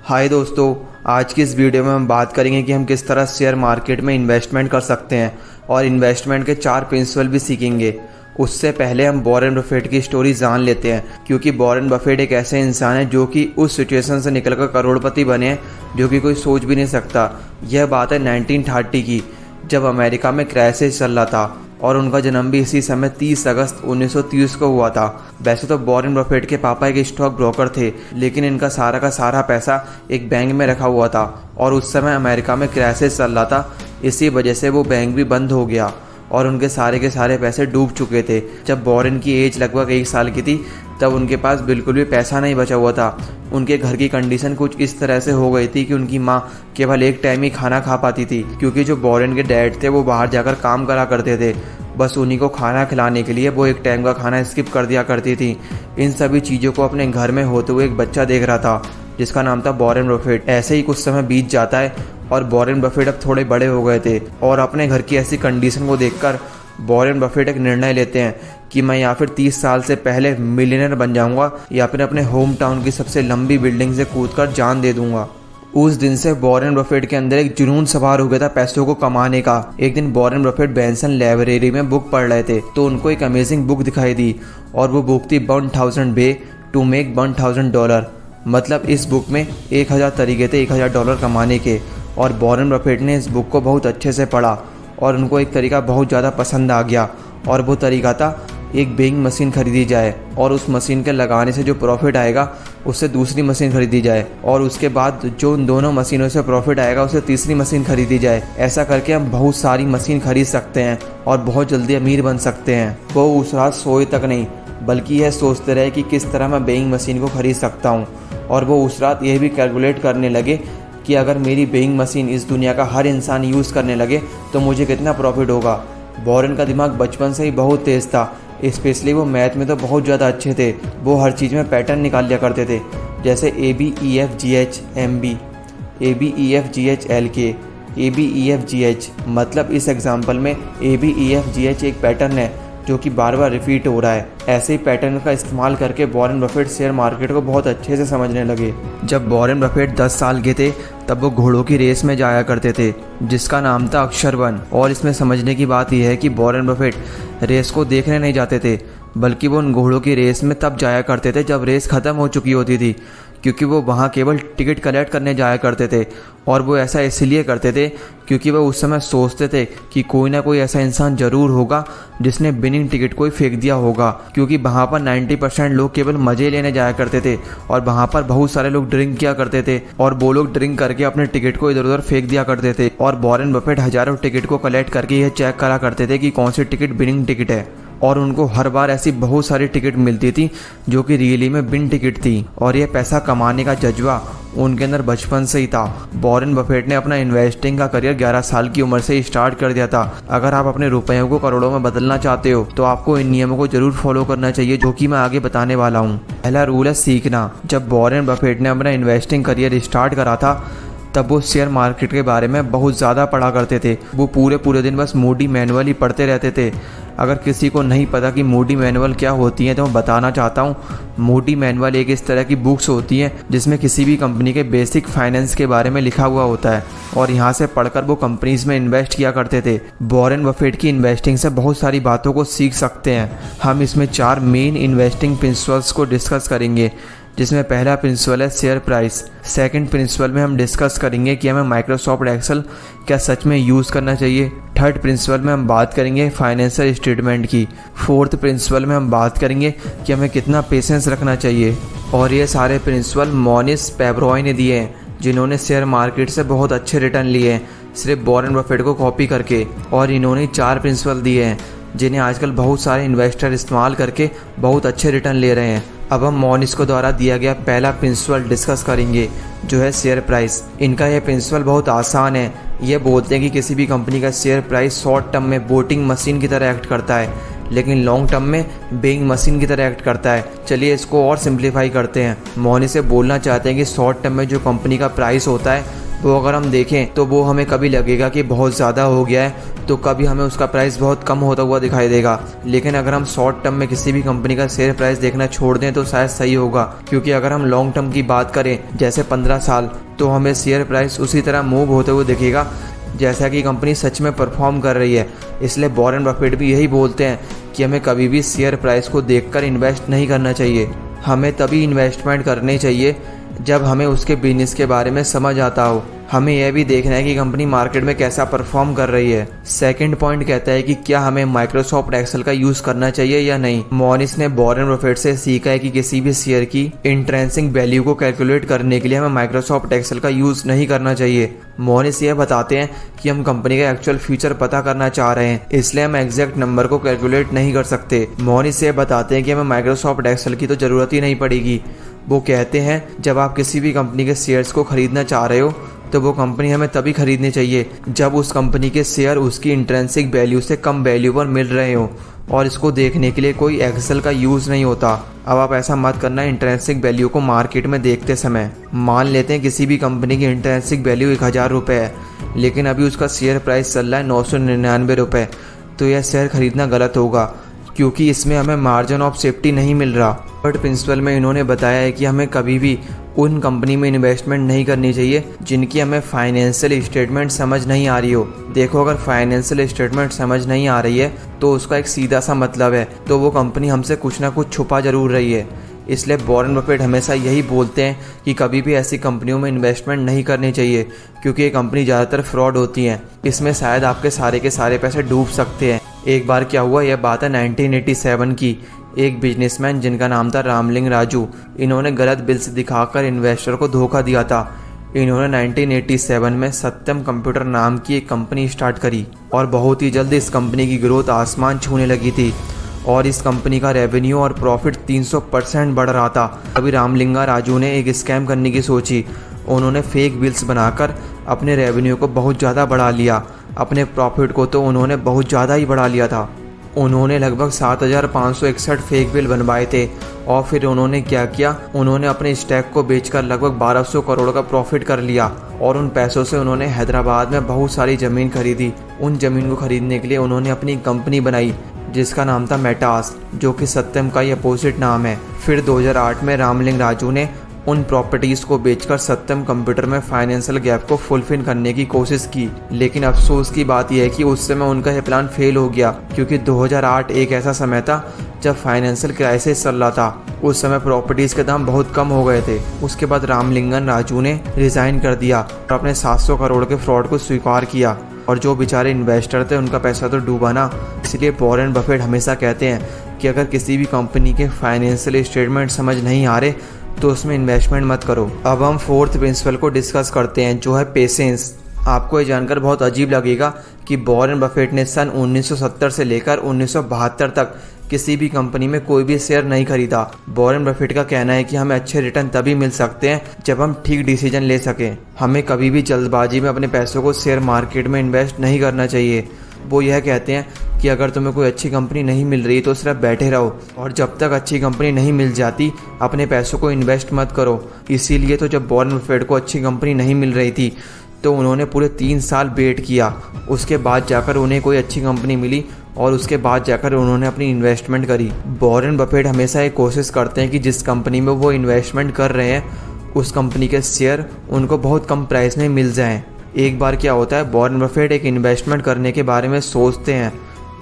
हाय दोस्तों, आज की इस वीडियो में हम बात करेंगे कि हम किस तरह शेयर मार्केट में इन्वेस्टमेंट कर सकते हैं और इन्वेस्टमेंट के 4 प्रिंसिपल भी सीखेंगे। उससे पहले हम वॉरेन बफेट की स्टोरी जान लेते हैं, क्योंकि वॉरेन बफेट एक ऐसे इंसान है जो कि उस सिचुएशन से निकलकर करोड़पति बने हैं जो कि कोई सोच भी नहीं सकता। यह बात है 1930 की, जब अमेरिका में क्राइसिस चल रहा था और उनका जन्म भी इसी समय 30 अगस्त 1930 को हुआ था। वैसे तो वॉरेन बफेट के पापा एक स्टॉक ब्रोकर थे, लेकिन इनका सारा का सारा पैसा एक बैंक में रखा हुआ था और उस समय अमेरिका में क्राइसिस चल रहा था। इसी वजह से वो बैंक भी बंद हो गया और उनके सारे के सारे पैसे डूब चुके थे। जब वॉरेन की एज लगभग 1 साल की थी तब उनके पास बिल्कुल भी पैसा नहीं बचा हुआ था। उनके घर की कंडीशन कुछ इस तरह से हो गई थी कि उनकी माँ केवल एक टाइम ही खाना खा पाती थी, क्योंकि जो वॉरेन के डैड थे वो बाहर जाकर काम करा करते थे। बस उन्हीं को खाना खिलाने के लिए वो एक टाइम का खाना स्किप कर दिया करती थी। इन सभी चीज़ों को अपने घर में होते हुए एक बच्चा देख रहा था जिसका नाम था वॉरेन बफेट। ऐसे ही कुछ समय बीत जाता है और वॉरेन बफेट अब थोड़े बड़े हो गए थे और अपने घर की ऐसी कंडीशन को देखकर वॉरेन बफेट एक निर्णय लेते हैं कि मैं या फिर 30 साल से पहले मिलियनर बन जाऊंगा या फिर अपने होम टाउन की सबसे लंबी बिल्डिंग से कूदकर जान दे दूंगा। उस दिन से वॉरेन बफेट के अंदर एक जुनून सवार हो गया था पैसों को कमाने का। एक दिन वॉरेन बफेट बेंसन लाइब्रेरी में बुक पढ़ रहे थे तो उनको एक अमेजिंग बुक दिखाई दी और वो बुक थी 1000 वे टू मेक $1000। मतलब इस बुक में 1000 तरीके थे $1000 कमाने के। और वॉरेन बफेट ने इस बुक को बहुत अच्छे से पढ़ा और उनको एक तरीका बहुत ज़्यादा पसंद आ गया और वो तरीका था एक वेइंग मशीन खरीदी जाए और उस मशीन के लगाने से जो प्रॉफिट आएगा उससे दूसरी मशीन खरीदी जाए और उसके बाद जो उन दोनों मशीनों से प्रॉफिट आएगा उससे तीसरी मशीन खरीदी जाए। ऐसा करके हम बहुत सारी मशीन खरीद सकते हैं और बहुत जल्दी अमीर बन सकते हैं। वो उस रात सोए तक नहीं बल्कि यह सोचते रहे कि किस तरह मैं वेइंग मशीन को खरीद सकता हूँ। और वो उस रात यह भी कैलकुलेट करने लगे कि अगर मेरी वेइंग मशीन इस दुनिया का हर इंसान यूज़ करने लगे तो मुझे कितना प्रॉफिट होगा। वॉरेन का दिमाग बचपन से ही बहुत तेज़ था, स्पेशली वो मैथ में तो बहुत ज़्यादा अच्छे थे। वो हर चीज़ में पैटर्न निकाल लिया करते थे, जैसे ABEFGH MB, ABEFGH LK, ABEFGH। मतलब इस एग्जाम्पल में ABEFGH एक पैटर्न है जो कि बार बार रिपीट हो रहा है। ऐसे ही पैटर्न का इस्तेमाल करके वॉरेन बफेट शेयर मार्केट को बहुत अच्छे से समझने लगे। जब वॉरेन बफेट 10 साल के थे तब वो घोड़ों की रेस में जाया करते थे जिसका नाम था अक्षरवन। और इसमें समझने की बात यह है कि वॉरेन बफेट रेस को देखने नहीं जाते थे, बल्कि वो उन घोड़ों की रेस में तब जाया करते थे जब रेस ख़त्म हो चुकी होती थी, क्योंकि वो वहाँ केवल टिकट कलेक्ट करने जाया करते थे। और वो ऐसा इसलिए करते थे क्योंकि वो उस समय सोचते थे कि कोई ना कोई ऐसा इंसान ज़रूर होगा जिसने विनिंग टिकट को ही फेंक दिया होगा, क्योंकि वहाँ पर 90% लोग केवल मज़े लेने जाया करते थे और वहाँ पर बहुत सारे लोग ड्रिंक किया करते थे और वो लोग ड्रिंक करके अपने टिकट को इधर उधर फेंक दिया करते थे। और वॉरेन बफेट हज़ारों टिकट को कलेक्ट करके यह चेक करा करते थे कि कौन सी टिकट विनिंग टिकट है। और उनको हर बार ऐसी बहुत सारी टिकट मिलती थी जो कि रियली में विन टिकट थी। और ये पैसा कमाने का जज्बा उनके अंदर बचपन से ही था। वॉरेन बफेट ने अपना इन्वेस्टिंग का करियर 11 साल की उम्र से ही स्टार्ट कर दिया था। अगर आप अपने रुपयों को करोड़ों में बदलना चाहते हो तो आपको इन नियमों को जरूर फॉलो करना चाहिए, जो कि मैं आगे बताने वाला हूँ। पहला रूल है सीखना। जब वॉरेन बफेट ने अपना इन्वेस्टिंग करियर स्टार्ट करा था तब वो शेयर मार्केट के बारे में बहुत ज़्यादा पढ़ा करते थे। वो पूरे दिन बस मूडी मैनुअल ही पढ़ते रहते थे। अगर किसी को नहीं पता कि मूडी मैनुअल क्या होती है तो मैं बताना चाहता हूँ। मूडी मैनुअल एक इस तरह की बुक्स होती हैं जिसमें किसी भी कंपनी के बेसिक फाइनेंस के बारे में लिखा हुआ होता है और यहाँ से पढ़कर वो कंपनीज में इन्वेस्ट किया करते थे। वॉरेन बफेट की इन्वेस्टिंग से बहुत सारी बातों को सीख सकते हैं। हम इसमें 4 मेन इन्वेस्टिंग प्रिंसिपल्स को डिस्कस करेंगे, जिसमें पहला प्रिंसिपल है शेयर प्राइस। सेकंड प्रिंसिपल में हम डिस्कस करेंगे कि हमें माइक्रोसॉफ्ट एक्सेल क्या सच में यूज़ करना चाहिए। थर्ड प्रिंसिपल में हम बात करेंगे फाइनेंशियल स्टेटमेंट की। फोर्थ प्रिंसिपल में हम बात करेंगे कि हमें कितना पेशेंस रखना चाहिए। और ये सारे प्रिंसिपल मोनिस पैब्रॉय ने दिए हैं, जिन्होंने शेयर मार्केट से बहुत अच्छे रिटर्न लिए हैं सिर्फ वॉरेन बफेट को कॉपी करके। और इन्होंने 4 प्रिंसिपल दिए हैं जिन्हें आजकल बहुत सारे इन्वेस्टर इस्तेमाल करके बहुत अच्छे रिटर्न ले रहे हैं। अब हम मोनिस को द्वारा दिया गया पहला प्रिंसिपल डिस्कस करेंगे, जो है शेयर प्राइस। इनका यह प्रिंसिपल बहुत आसान है। ये बोलते हैं कि किसी भी कंपनी का शेयर प्राइस शॉर्ट टर्म में वोटिंग मशीन की तरह एक्ट करता है, लेकिन लॉन्ग टर्म में बेइंग मशीन की तरह एक्ट करता है। चलिए इसको और सिंप्लीफाई करते हैं। मोनिस से बोलना चाहते हैं कि शॉर्ट टर्म में जो कंपनी का प्राइस होता है वो अगर हम देखें तो वो हमें कभी लगेगा कि बहुत ज़्यादा हो गया है, तो कभी हमें उसका प्राइस बहुत कम होता हुआ दिखाई देगा। लेकिन अगर हम शॉर्ट टर्म में किसी भी कंपनी का शेयर प्राइस देखना छोड़ दें तो शायद सही होगा, क्योंकि अगर हम लॉन्ग टर्म की बात करें जैसे 15 साल, तो हमें शेयर प्राइस उसी तरह मूव होते हुए दिखेगा जैसा कि कंपनी सच में परफॉर्म कर रही है। इसलिए वॉरेन बफेट भी यही बोलते हैं कि हमें कभी भी शेयर प्राइस को देखकर इन्वेस्ट नहीं करना चाहिए। हमें तभी इन्वेस्टमेंट करनी चाहिए जब हमें उसके बिजनेस के बारे में समझ आता हो। हमें यह भी देखना है कि कंपनी मार्केट में कैसा परफॉर्म कर रही है। सेकंड पॉइंट कहता है कि क्या हमें माइक्रोसॉफ्ट एक्सेल का यूज करना चाहिए या नहीं। मॉरिस ने वॉरेन बफेट से सीखा है कि किसी भी शेयर की इंट्रिंसिक वैल्यू को कैलकुलेट करने के लिए हमें माइक्रोसॉफ्ट एक्सेल का यूज नहीं करना चाहिए। मॉरिस यह बताते हैं कि हम कंपनी का एक्चुअल फ्यूचर पता करना चाह रहे हैं, इसलिए हम एग्जैक्ट नंबर को कैलकुलेट नहीं कर सकते। मॉरिस यह बताते हैं कि हमें माइक्रोसॉफ्ट एक्सेल की तो जरूरत ही नहीं पड़ेगी। वो कहते हैं जब आप किसी भी कंपनी के शेयर्स को खरीदना चाह रहे हो तो वो कंपनी हमें तभी खरीदनी चाहिए जब उस कंपनी के शेयर उसकी इंट्रिंसिक वैल्यू से कम वैल्यू पर मिल रहे हो, और इसको देखने के लिए कोई एक्सेल का यूज़ नहीं होता। अब आप ऐसा मत करना इंट्रिंसिक वैल्यू को मार्केट में देखते समय। मान लेते हैं किसी भी कंपनी की इंट्रिंसिक वैल्यू 1000 रुपये है, लेकिन अभी उसका शेयर प्राइस चल रहा है 999 रुपये, तो यह शेयर खरीदना गलत होगा, क्योंकि इसमें हमें मार्जिन ऑफ सेफ्टी नहीं मिल रहा। थर्ड प्रिंसिपल में इन्होंने बताया है कि हमें कभी भी उन कंपनी में इन्वेस्टमेंट नहीं करनी चाहिए जिनकी हमें फाइनेंशियल स्टेटमेंट समझ नहीं आ रही हो। देखो, अगर फाइनेंशियल स्टेटमेंट समझ नहीं आ रही है तो उसका एक सीधा सा मतलब है तो वो कंपनी हमसे कुछ ना कुछ छुपा जरूर रही है। इसलिए वॉरेन बफेट हमेशा यही बोलते हैं कि कभी भी ऐसी कंपनियों में इन्वेस्टमेंट नहीं करनी चाहिए, क्योंकि ये कंपनी ज़्यादातर फ्रॉड होती हैं। इसमें शायद आपके सारे के सारे पैसे डूब सकते हैं। एक बार क्या हुआ, यह बात है 1987 की। एक बिजनेसमैन जिनका नाम था रामलिंग राजू, इन्होंने गलत बिल्स दिखाकर इन्वेस्टर को धोखा दिया था। इन्होंने 1987 में सत्यम कंप्यूटर नाम की एक कंपनी स्टार्ट करी और बहुत ही जल्द इस कंपनी की ग्रोथ आसमान छूने लगी थी और इस कंपनी का रेवेन्यू और प्रॉफिट 300% बढ़ रहा था। अभी रामलिंगा राजू ने एक स्कैम करने की सोची। उन्होंने फेक बिल्स बनाकर अपने रेवेन्यू को बहुत ज़्यादा बढ़ा लिया, अपने प्रॉफिट को तो उन्होंने बहुत ज़्यादा ही बढ़ा लिया था। उन्होंने लगभग 7561 फेक बिल बनवाए थे और फिर उन्होंने क्या किया, उन्होंने अपने स्टैक को बेचकर लगभग 1200 करोड़ का प्रॉफिट कर लिया और उन पैसों से उन्होंने हैदराबाद में बहुत सारी ज़मीन खरीदी। उन ज़मीन को खरीदने के लिए उन्होंने अपनी कंपनी बनाई जिसका नाम था मेटास, जो कि सत्यम का ही अपोजिट नाम है। फिर 2008 में रामलिंग राजू ने उन प्रॉपर्टीज़ को बेचकर सत्यम कंप्यूटर में फाइनेंशियल गैप को फुलफिल करने की कोशिश की, लेकिन अफसोस की बात यह है कि उस समय उनका यह प्लान फेल हो गया, क्योंकि 2008 एक ऐसा समय था जब फाइनेंशियल क्राइसिस चल रहा था। उस समय प्रॉपर्टीज़ के दाम बहुत कम हो गए थे। उसके बाद रामलिंगन राजू ने रिज़ाइन कर दिया और अपने 700 करोड़ के फ्रॉड को स्वीकार किया, और जो बेचारे इन्वेस्टर थे उनका पैसा तो डूबा ना। इसलिए वॉरेन बफेट हमेशा कहते हैं कि अगर किसी भी कंपनी के फाइनेंशियल स्टेटमेंट समझ नहीं आ रहे तो उसमें इन्वेस्टमेंट मत करो। अब हम फोर्थ प्रिंसिपल को डिस्कस करते हैं, जो है पेशेंस। आपको ये जानकर बहुत अजीब लगेगा कि वॉरेन बफेट ने सन 1970 से लेकर 1972 तक किसी भी कंपनी में कोई भी शेयर नहीं खरीदा। वॉरेन बफेट का कहना है कि हमें अच्छे रिटर्न तभी मिल सकते हैं जब हम ठीक डिसीजन ले सकें। हमें कभी भी जल्दबाजी में अपने पैसों को शेयर मार्केट में इन्वेस्ट नहीं करना चाहिए। वो यह कहते हैं कि अगर तुम्हें कोई अच्छी कंपनी नहीं मिल रही तो सिर्फ बैठे रहो, और जब तक अच्छी कंपनी नहीं मिल जाती अपने पैसों को इन्वेस्ट मत करो। इसीलिए तो जब वॉरेन बफेट को अच्छी कंपनी नहीं मिल रही थी तो उन्होंने पूरे 3 साल वेट किया, उसके बाद जाकर उन्हें कोई अच्छी कंपनी मिली और उसके बाद जाकर उन्होंने अपनी इन्वेस्टमेंट करी। वॉरेन बफेट हमेशा ये कोशिश करते हैं कि जिस कंपनी में वो इन्वेस्टमेंट कर रहे हैं उस कंपनी के शेयर उनको बहुत कम प्राइस में मिल जाएं। एक बार क्या होता है, वॉरेन बफेट एक इन्वेस्टमेंट करने के बारे में सोचते हैं।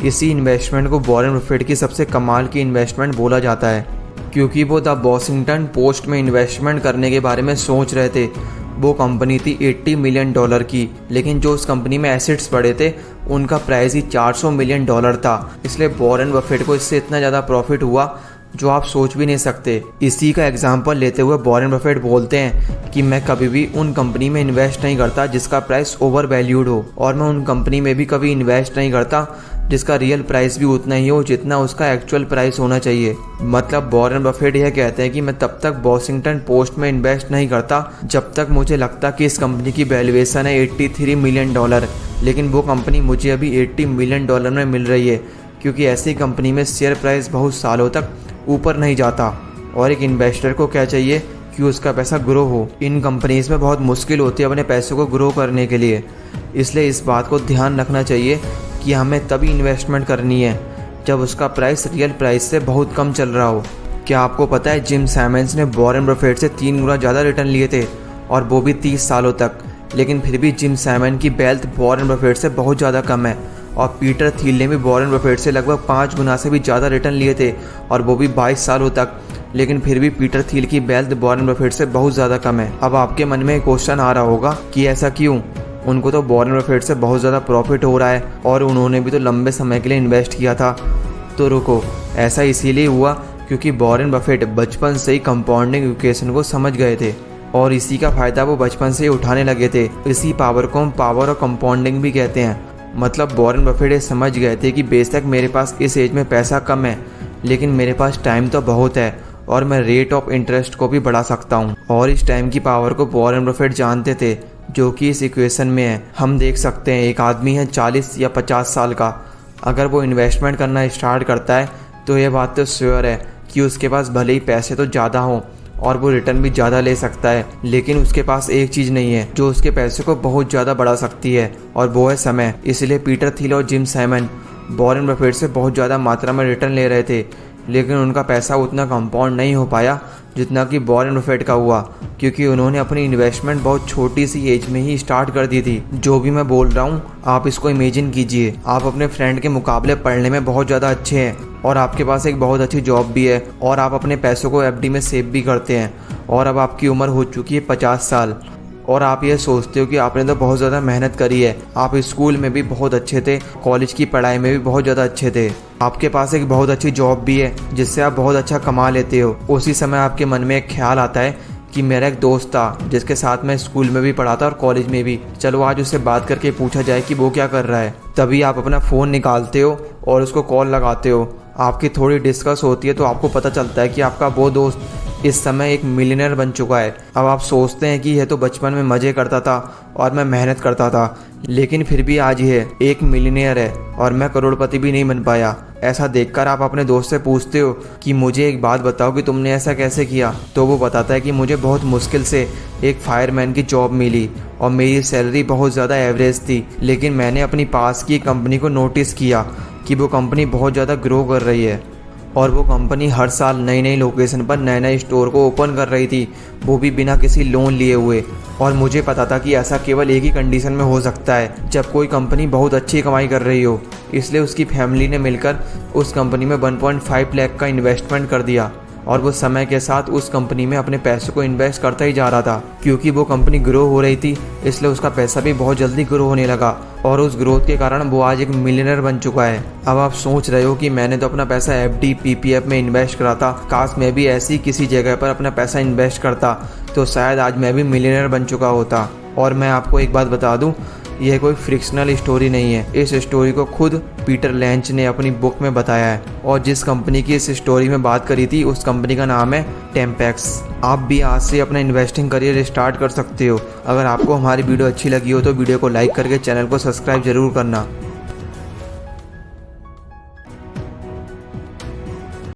इसी इन्वेस्टमेंट को वॉरेन बफेट की सबसे कमाल की इन्वेस्टमेंट बोला जाता है, क्योंकि वो द वॉशिंगटन पोस्ट में इन्वेस्टमेंट करने के बारे में सोच रहे थे। वो कंपनी थी $80 मिलियन की, लेकिन जो उस कंपनी में एसेट्स पड़े थे उनका प्राइस ही $400 मिलियन था। इसलिए वॉरेन बफेट को इससे इतना ज़्यादा प्रॉफिट हुआ जो आप सोच भी नहीं सकते। इसी का एग्जाम्पल लेते हुए वॉरेन बफेट बोलते हैं कि मैं कभी भी उन कंपनी में इन्वेस्ट नहीं करता जिसका प्राइस ओवर वैल्यूड हो, और मैं उन कंपनी में भी कभी इन्वेस्ट नहीं करता जिसका रियल प्राइस भी उतना ही हो जितना उसका एक्चुअल प्राइस होना चाहिए। मतलब वॉरेन बफेट यह कहते हैं कि मैं तब तक वॉशिंगटन पोस्ट में इन्वेस्ट नहीं करता जब तक मुझे लगता कि इस कंपनी की वैल्यूएशन है $83 मिलियन, लेकिन वो कंपनी मुझे अभी $80 मिलियन में मिल रही है, क्योंकि ऐसी कंपनी में शेयर प्राइस बहुत सालों तक ऊपर नहीं जाता। और एक इन्वेस्टर को क्या चाहिए कि उसका पैसा ग्रो हो। इन कंपनीज में बहुत मुश्किल होती है अपने पैसों को ग्रो करने के लिए, इसलिए इस बात को ध्यान रखना चाहिए कि हमें तभी इन्वेस्टमेंट करनी है जब उसका प्राइस रियल प्राइस से बहुत कम चल रहा हो। क्या आपको पता है जिम सैमंस ने वॉरेन बफेट से 3 गुना ज़्यादा रिटर्न लिए थे, और वो भी 30 सालों तक। लेकिन फिर भी जिम सैमन की वेल्थ वॉरेन बफेट से बहुत ज़्यादा कम है। और पीटर थिल ने भी वॉरेन बफेट से लगभग 5 गुना से भी ज़्यादा रिटर्न लिए थे, और वो भी 22 सालों तक। लेकिन फिर भी पीटर थिल की वेल्थ वॉरेन बफेट से बहुत ज़्यादा कम है। अब आपके मन में एक क्वेश्चन आ रहा होगा कि ऐसा क्यों? उनको तो वॉरेन बफेट से बहुत ज़्यादा प्रॉफिट हो रहा है और उन्होंने भी तो लंबे समय के लिए इन्वेस्ट किया था। तो रुको, ऐसा इसीलिए हुआ क्योंकि वॉरेन बफेट बचपन से ही कंपाउंडिंग इक्वेशन को समझ गए थे, और इसी का फ़ायदा वो बचपन से ही उठाने लगे थे। इसी पावर को हम पावर ऑफ कंपाउंडिंग भी कहते हैं। मतलब वॉरेन बफेट ये समझ गए थे कि बेशक मेरे पास इस एज में पैसा कम है, लेकिन मेरे पास टाइम तो बहुत है और मैं रेट ऑफ इंटरेस्ट को भी बढ़ा सकता हूँ। और इस टाइम की पावर को वॉरेन बफेट जानते थे, जो कि इस इक्वेशन में है। हम देख सकते हैं एक आदमी है 40 या 50 साल का, अगर वो इन्वेस्टमेंट करना स्टार्ट करता है तो ये बात तो श्योर है कि उसके पास भले ही पैसे तो ज़्यादा हों और वो रिटर्न भी ज़्यादा ले सकता है, लेकिन उसके पास एक चीज़ नहीं है जो उसके पैसे को बहुत ज़्यादा बढ़ा सकती है, और वो है समय। इसलिए पीटर थिल और जिम सैमन वॉरेन बफेट से बहुत ज़्यादा मात्रा में रिटर्न ले रहे थे, लेकिन उनका पैसा उतना कंपाउंड नहीं हो पाया जितना कि वॉरेन बफेट का हुआ, क्योंकि उन्होंने अपनी इन्वेस्टमेंट बहुत छोटी सी एज में ही स्टार्ट कर दी थी। जो भी मैं बोल रहा हूँ आप इसको इमेजिन कीजिए, आप अपने फ्रेंड के मुकाबले पढ़ने में बहुत ज़्यादा अच्छे हैं और आपके पास एक बहुत अच्छी जॉब भी है, और आप अपने पैसों को एफडी में सेव भी करते हैं, और अब आपकी उम्र हो चुकी है 50 साल, और आप ये सोचते हो कि आपने तो बहुत ज़्यादा मेहनत करी है। आप स्कूल में भी बहुत अच्छे थे, कॉलेज की पढ़ाई में भी बहुत ज़्यादा अच्छे थे, आपके पास एक बहुत अच्छी जॉब भी है जिससे आप बहुत अच्छा कमा लेते हो। उसी समय आपके मन में एक ख्याल आता है कि मेरा एक दोस्त था जिसके साथ मैं स्कूल में भी पढ़ा था और कॉलेज में भी, चलो आज उससे बात करके पूछा जाए कि वो क्या कर रहा है। तभी आप अपना फ़ोन निकालते हो और उसको कॉल लगाते हो। आपकी थोड़ी डिस्कस होती है तो आपको पता चलता है कि आपका वो दोस्त इस समय एक मिलियनेयर बन चुका है। अब आप सोचते हैं कि यह तो बचपन में मज़े करता था और मैं मेहनत करता था, लेकिन फिर भी आज यह एक मिलियनेयर है और मैं करोड़पति भी नहीं बन पाया। ऐसा देखकर आप अपने दोस्त से पूछते हो कि मुझे एक बात बताओ कि तुमने ऐसा कैसे किया। तो वो बताता है कि मुझे बहुत मुश्किल से एक फायरमैन की जॉब मिली और मेरी सैलरी बहुत ज़्यादा एवरेज थी, लेकिन मैंने अपनी पास की कंपनी को नोटिस किया कि वो कंपनी बहुत ज़्यादा ग्रो कर रही है, और वो कंपनी हर साल नई नई लोकेशन पर नए नए स्टोर को ओपन कर रही थी, वो भी बिना किसी लोन लिए हुए। और मुझे पता था कि ऐसा केवल एक ही कंडीशन में हो सकता है, जब कोई कंपनी बहुत अच्छी कमाई कर रही हो। इसलिए उसकी फैमिली ने मिलकर उस कंपनी में 1.5 लाख का इन्वेस्टमेंट कर दिया, और वो समय के साथ उस कंपनी में अपने पैसों को इन्वेस्ट करता ही जा रहा था। क्योंकि वो कंपनी ग्रो हो रही थी, इसलिए उसका पैसा भी बहुत जल्दी ग्रो होने लगा, और उस ग्रोथ के कारण वो आज एक मिलियनर बन चुका है। अब आप सोच रहे हो कि मैंने तो अपना पैसा एफडी पीपीएफ में इन्वेस्ट करा था, काश मैं भी ऐसी किसी जगह पर अपना पैसा इन्वेस्ट करता तो शायद आज मैं भी मिलियनर बन चुका होता। और मैं आपको एक बात बता दूं, यह कोई फ्रिक्शनल स्टोरी नहीं है। इस स्टोरी को खुद पीटर लैंच ने अपनी बुक में बताया है, और जिस कंपनी की इस स्टोरी में बात करी थी उस कंपनी का नाम है टेम्पैक्स। आप भी आज से अपना इन्वेस्टिंग करियर स्टार्ट कर सकते हो। अगर आपको हमारी वीडियो अच्छी लगी हो तो वीडियो को लाइक करके चैनल को सब्सक्राइब जरूर करना।